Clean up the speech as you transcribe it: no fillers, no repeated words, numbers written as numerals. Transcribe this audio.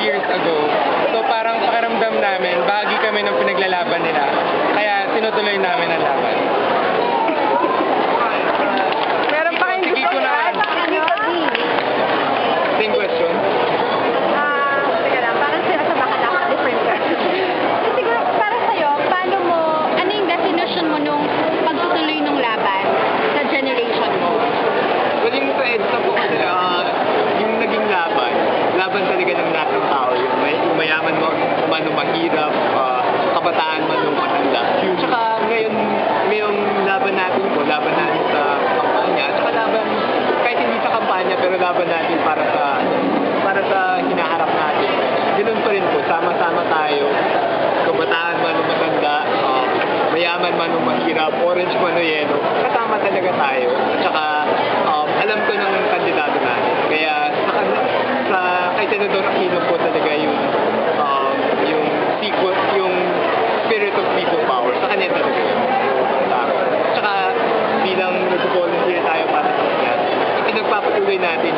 years ago. So parang pakiramdam namin, bahagi kami ng pinaglalaban nila. Kaya tinutuloy namin ang laban. Meron pa kayong Sige ko gusto na. i-add? Same question. Teka lang, parang sila sa baka different question. Siguro, para sa'yo, paano mo, ano yung definition mo nung pagtutuloy ng laban sa generation mo? Well, yung sa EDSA po kasi, yung naging laban talaga ng lahat ng tao. Yung mayaman mo, man o mahirap, kabataan man o matanda. Tsaka ngayong laban natin po, laban natin sa kampanya, tsaka laban, kahit hindi sa kampanya, pero laban natin para sa hinaharap natin. Ganun pa rin po, sama-sama tayo, kabataan man o matanda, mayaman man o mahirap, orange man o yellow, kasama talaga tayo. At saka, alam ko ng kandidato natin. Kaya kay Senador Aquino po talaga yung spirit of people power. Sa kanya talaga yun. At saka, bilang nag-volunteer tayo para sa kanya, pinagpapatuloy natin